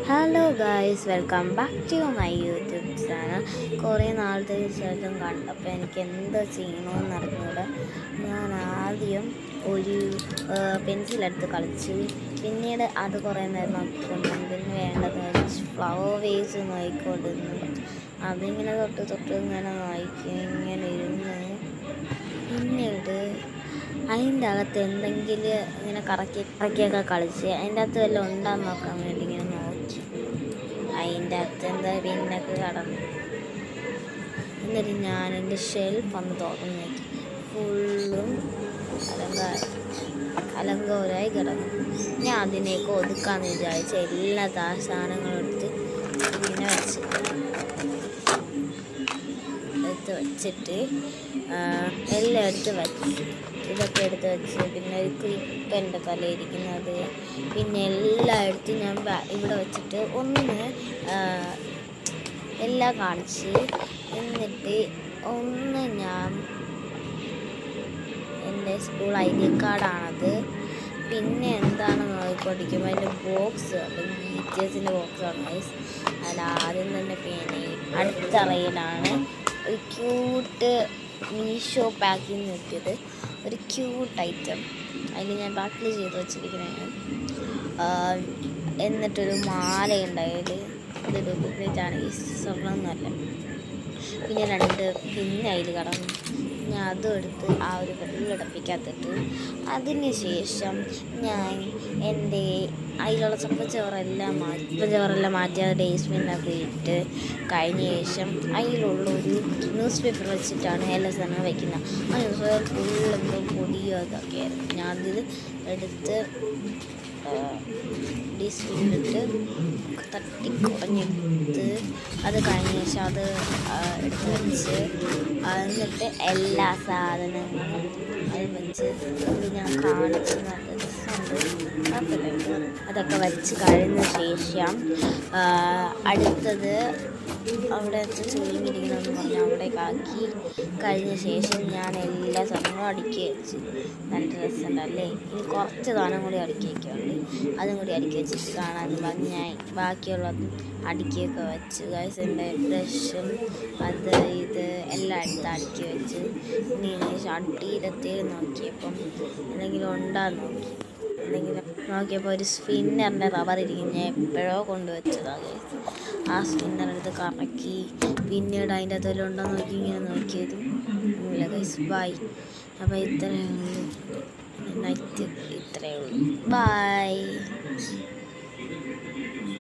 Hello guys, welcome back to my YouTube channel. കുറേ നാളത്തെ ശേഷം കണ്ടപ്പോൾ എനിക്ക് എന്താ ചെയ്യണമെന്ന് അറിഞ്ഞൂടെ. ഞാൻ ആദ്യം ഒരു പെൻസിലെടുത്ത് കളിച്ചു. പിന്നീട് അത് കുറേ നേരം നോക്കിക്കൊണ്ടിരുന്നു. പിന്നെ വേണ്ടത് വെച്ച് ഫ്ലവർ വേസ് നോക്കിക്കൊണ്ടിരുന്നു. അതിങ്ങനെ തൊട്ട് ഇങ്ങനെ നോക്കി ഇങ്ങനെ ഇരുന്ന് പിന്നീട് അതിൻ്റെ അകത്ത് എന്തെങ്കിലും ഇങ്ങനെ കറക്കിയൊക്കെ കളിച്ച് അതിൻ്റെ അകത്ത് വല്ലതും ഉണ്ടാന്ന് നോക്കാൻ വേണ്ടി ഇങ്ങനെ നോക്കി. അതിൻ്റെ അകത്ത് എന്താ പിന്നൊക്കെ കടന്നു. എന്നിട്ട് ഞാൻ എൻ്റെ ഷെൽഫ് ഒന്ന് തുറന്ന് നോക്കി. ഫുള്ളും അലങ്കോലായി കിടന്നു. ഞാൻ അതിനേക്ക് ഒതുക്കാന്ന് വിചാരിച്ച എല്ലാ സാധനങ്ങളും എടുത്ത് ഇങ്ങനെ വെച്ചിട്ട് എല്ലാം എടുത്ത് വെച്ച് ഇതൊക്കെ എടുത്ത് വെച്ച് പിന്നെ ഒരു ക്ലിപ്പ് എൻ്റെ തലയിരിക്കുന്നത് പിന്നെ എല്ലാം എടുത്ത് ഞാൻ ഇവിടെ വെച്ചിട്ട് ഒന്ന് എല്ലാം കാണിച്ച് എന്നിട്ട് ഒന്ന് ഞാൻ എൻ്റെ സ്കൂൾ ID കാർഡാണത്. പിന്നെ എന്താണ് നോക്കിക്കൊണ്ടിരിക്കുമ്പോൾ അതിൻ്റെ ബോക്സ് അപ്പം ടീച്ചേഴ്സിൻ്റെ ബോക്സാണ് ഗൈസ്. അതിൽ ആദ്യം തന്നെ പിന്നെ അടുത്തറയിലാണ് ഒരു ക്യൂട്ട് മീഷോ പാക്കിങ് കിട്ടിയത്, ഒരു ക്യൂട്ട് ഐറ്റം. അതിൽ ഞാൻ ബട്ടിൽ ചെയ്ത് വെച്ചിരിക്കുന്നത്. എന്നിട്ടൊരു മാല ഉണ്ടായത്, അതൊരു ഡ്യൂപ്ലിക്കേറ്റാണ്, ഈ സ്വർണ്ണമൊന്നുമല്ല. പിന്നെ 2 പിന്നെ അതിൽ കടന്നു. ഞാൻ അതും എടുത്ത് ആ ഒരു വെള്ളടപ്പിക്കാത്തിട്ട് അതിന് ശേഷം ഞാൻ എൻ്റെ അതിലുള്ള ചപ്പച്ചവറെല്ലാം മാറ്റി അത് ഡേസ്ബിന്നൊക്കെ ഇട്ട് കഴിഞ്ഞ ശേഷം അതിലുള്ളൊരു ന്യൂസ് പേപ്പർ വെച്ചിട്ടാണ് എല്ലാ സാധനവും വയ്ക്കുന്നത്. ആ ന്യൂസ് പേപ്പർ ഫുള്ളെന്തോ പൊടിയോ അതൊക്കെ ആയിരുന്നു. ഞാൻ അതിൽ എടുത്ത് ഡീസ്പിന്നിട്ട് തട്ടിക്കുറഞ്ഞെടുത്ത് അത് കഴിഞ്ഞ ശേഷം അത് എടുത്ത് വെച്ച് എന്നിട്ട് എല്ലാ സാധനങ്ങളും അത് വെച്ച് ഞാൻ കാണിച്ച് നല്ല രസമുണ്ട്. അതൊക്കെ വെച്ച് കഴിഞ്ഞ ശേഷം അടുത്തത് അവിടെ വെച്ച് ചുരുങ്ങിയിരിക്കണമെന്ന് പറഞ്ഞാൽ അവിടേക്ക് ആക്കി കഴിഞ്ഞ ശേഷം ഞാൻ എല്ലാ സാധനങ്ങളും അടുക്കി വെച്ച്. നല്ല രസമുണ്ടല്ലേ. ഇനി കുറച്ച് സാധനം കൂടി അടുക്കി വയ്ക്കുന്നുണ്ട്, അതും കൂടി അടുക്കി വെച്ചിട്ട് കാണാൻ ഭംഗിയായി ബാക്കിയുള്ളതും അടുക്കിയൊക്കെ വെച്ച് ഗൈസ്. എൻ്റെ ബ്രഷും അത് ഇത് എല്ലാം എടുത്ത് അടുക്കി വെച്ച് ഇനി അടിയിലെത്തി നോക്കിയപ്പം എന്തെങ്കിലും ഉണ്ടാന്ന് നോക്കി. എന്തെങ്കിലും നോക്കിയപ്പോൾ ഒരു സ്പിന്നറിൻ്റെ റബ്ബർ ഇരിക്കും, ഞാൻ എപ്പോഴോ കൊണ്ടുവച്ചതാണ് ഗൈസ്. ആ സ്പിന്നറെടുത്ത് കറക്കി പിന്നീട് അതിൻ്റെ അകത്ത് ഉണ്ടോ നോക്കി ഇങ്ങനെ നോക്കിയതും ഇല്ല ഗൈസ്. ബൈ. അപ്പോൾ ഇത്രയേ ഉള്ളൂ, നൈറ്റ് ഇത്രയേ ഉള്ളൂ. ബൈ.